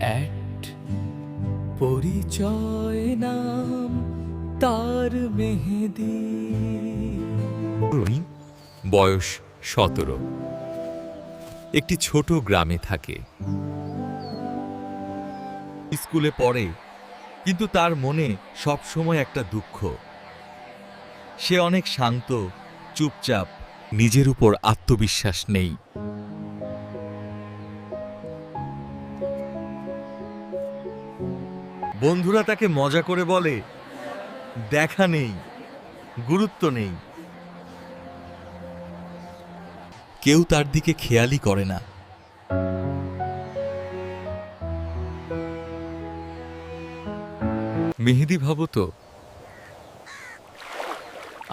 At পরিচয় নাম তার মেহেদি। বয়স 17, একটি ছোট গ্রামে থাকে। স্কুলে পড়ে, কিন্তু তার মনে সবসময় একটা দুঃখ। সে অনেক শান্ত, চুপচাপ, নিজের উপর আত্মবিশ্বাস নেই। বন্ধুরা তাকে মজা করে বলে, দেখা নেই, গুরুত্ব নেই। কেউ তার দিকে খেয়ালই করে না। মেহেদি ভাবতো,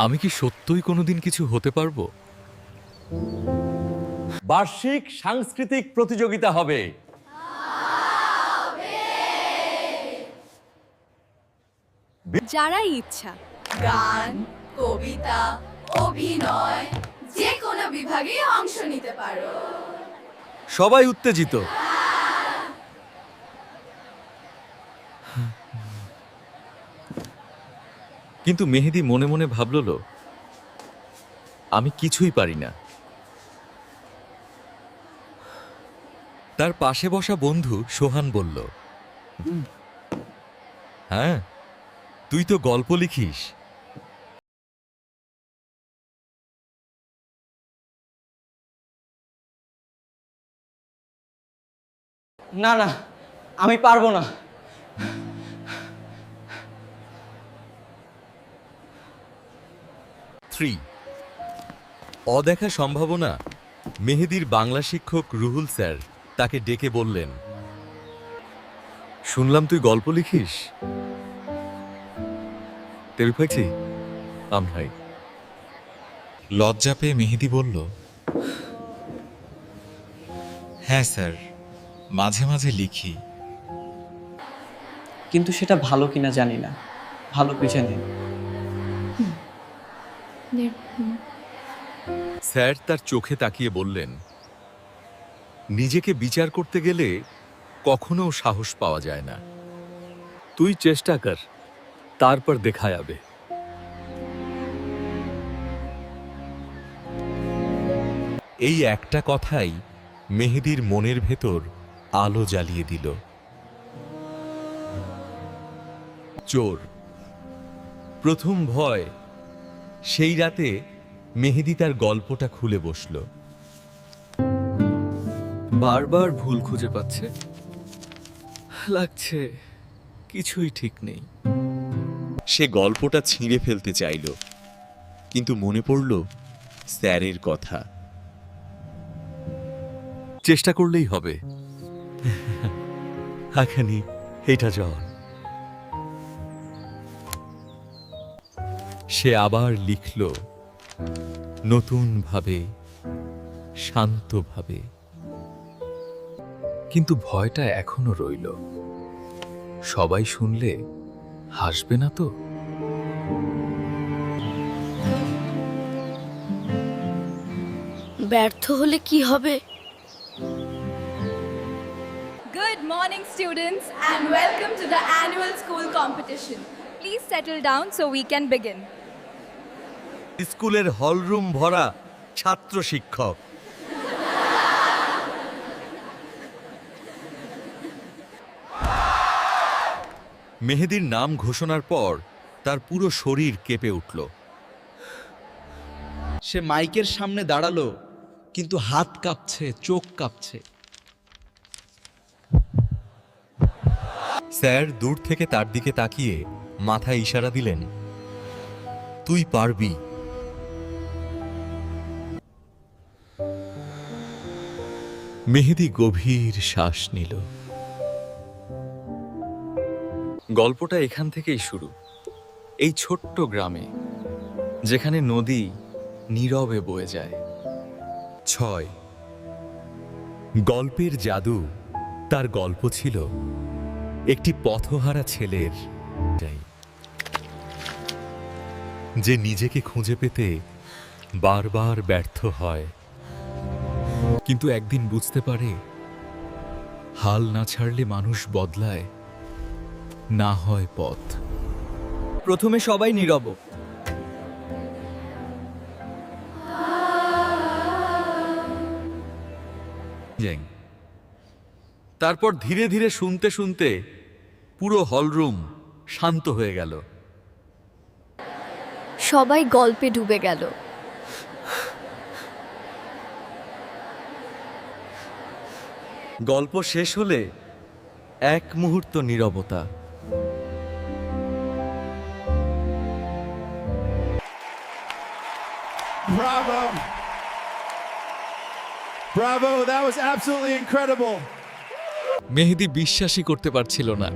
আমি কি সত্যই কোনোদিন কিছু হতে পারবো? বার্ষিক সাংস্কৃতিক প্রতিযোগিতা হবে। যারাই ইচ্ছা গান, কবিতা, অভিনয়, যে কোনো বিভাগে অংশ নিতে পারো। সবাই উত্তেজিত। কিন্তু মেহেদি মনে মনে ভাবল, আমি কিছুই পারি না। তার পাশে বসা বন্ধু সোহান বলল, হ্যাঁ, তুই তো গল্প লিখিস। না না, আমি পারবো না। অদেখা সম্ভাবনা। মেহেদির বাংলা শিক্ষক রুহুল স্যার তাকে ডেকে বললেন, শুনলাম তুই গল্প লিখিস। টের পাইছি আমরাই। লজ্জা পেয়ে মেহেদি বলল, হ্যাঁ স্যার, মাঝে মাঝে লিখি। কিন্তু সেটা ভালো কিনা জানি না। ভালো বুঝে নিন। স্যার তার চোখে তাকিয়ে বললেন, নিজেকে বিচার করতে গেলে কখনো সাহস পাওয়া যায় না। তুই চেষ্টা কর, তারপর দেখা যাবে। এই একটা কথাই মেহেদির মনের ভেতর আলো জ্বালিয়ে দিল। চোর, প্রথম ভয়। সেই রাতে মেহেদি তার গল্পটা খুলে বসল। বারবার ভুল খুঁজে পাচ্ছে, লাগছে কিছুই ঠিক নেই। সে গল্পটা ছিঁড়ে ফেলতে চাইল, কিন্তু মনে পড়ল স্যারের কথা। চেষ্টা করলেই হবে। এখানি এটা জল। সে আবার লিখল, নতুন ভাবে, শান্তভাবে। কিন্তু ভয়টা এখনো রইল। সবাই শুনলে হাসবে না তো? ব্যর্থ হলে কি হবে? Good morning, students, and welcome to the annual school competition. Please settle down so we can begin. স্কুলের হলরুম ভরা ছাত্র শিক্ষক। মেহেদির নাম ঘোষণার পর তার পুরো শরীর কেঁপে উঠল। সে মাইকের সামনে দাঁড়ালো, কিন্তু হাত কাঁপছে, চোখ কাঁপছে। স্যার দূর থেকে তার দিকে তাকিয়ে মাথায় ইশারা দিলেন, তুই পারবি। মেহেদি গভীর শ্বাস নিল। গল্পটা এখান থেকেই শুরু, এই ছোট্ট গ্রামে, যেখানে নদী নীরবে বয়ে যায়। 6 গল্পের জাদু। তার গল্প ছিল একটি পথহারা ছেলের, যে নিজেকে খুঁজে পেতে বারবার ব্যর্থ হয়, কিন্তু একদিন বুঝতে পারে হাল না ছাড়লে মানুষ বদলায়, না হয় পথ। প্রথমে সবাই নীরব। তারপর ধীরে ধীরে শুনতে শুনতে পুরো হলরুম শান্ত হয়ে গেল। সবাই গল্পে ডুবে গেল। গল্প শেষ হলে এক মুহূর্ত নীরবতা। Bravo! Bravo, that was absolutely incredible. মেহেদি বিশ্বাসই করতে পারছিল না।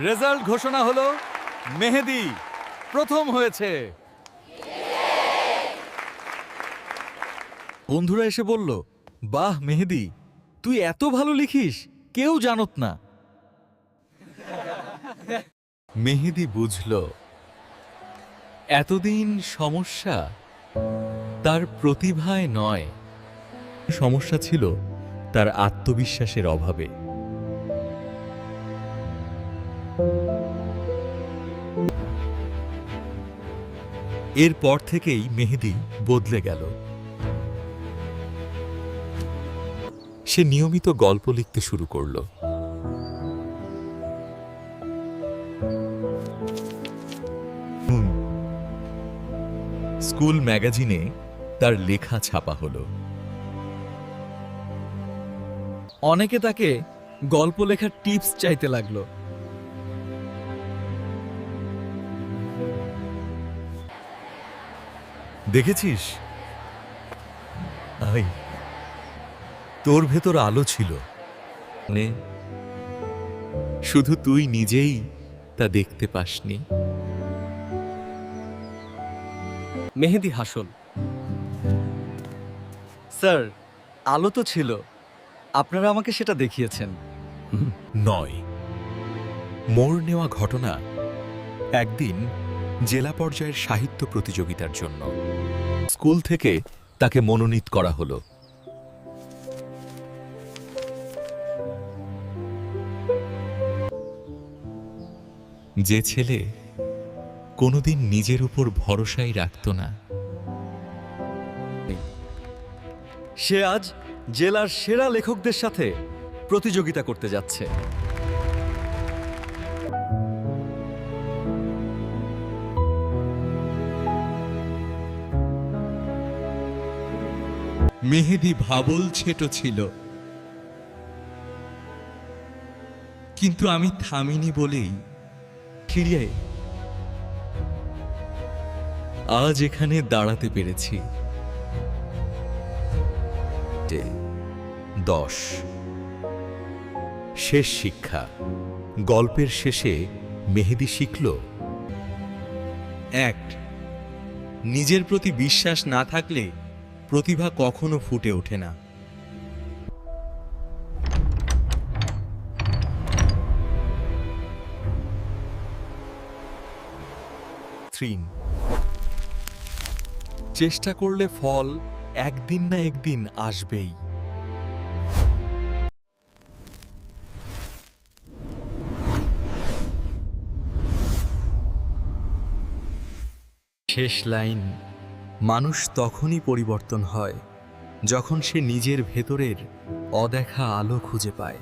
রেজাল্ট ঘোষণা হলো, মেহেদি প্রথম হয়েছে। বন্ধুরা এসে বলল, বাহ মেহেদি, তুই এত ভালো লিখিস, কেউ জানত না। মেহেদি বুঝল এতদিন সমস্যা তার প্রতিভায় নয়, সমস্যা ছিল তার আত্মবিশ্বাসের অভাবে। এরপর থেকেই মেহেদি বদলে গেল। সে নিয়মিত গল্প লিখতে শুরু করল। স্কুল ম্যাগাজিনে তার লেখা ছাপা হলো। অনেকে তাকে গল্প লেখার টিপস চাইতে লাগলো। দেখেছিস, আই তোর ভেতর আলো ছিল, শুধু তুই নিজেই তা দেখতে পাসনি। মেহেদি হাসল। স্যার, আলো তো ছিল, আপনারা আমাকে সেটা দেখিয়েছেন। নয়, মোড় নেওয়া ঘটনা একদিন জেলা পর্যায়ের সাহিত্য প্রতিযোগিতার জন্য স্কুল থেকে তাকে মনোনীত করা হলো। যে ছেলে কোনোদিন নিজের উপর ভরসাই রাখত না, সে আজ জেলার সেরা লেখকদের সাথে প্রতিযোগিতা করতে যাচ্ছে। মেহেদি ভাবল ছেটো ছিল, কিন্তু আমি থামিনি বলেই ফিরিয়ে আজ এখানে দাঁড়াতে পেরেছি। 10 শেষ শিক্ষা। গল্পের শেষে মেহেদি শিখল, 1 নিজের প্রতি বিশ্বাস না থাকলে প্রতিভা কখনো ফুটে ওঠে না। 3 চেষ্টা করলে ফল একদিন না একদিন আসবেই। শেষ লাইন, মানুষ তখনই পরিবর্তন হয় যখন সে নিজের ভেতরের অদেখা আলো খুঁজে পায়।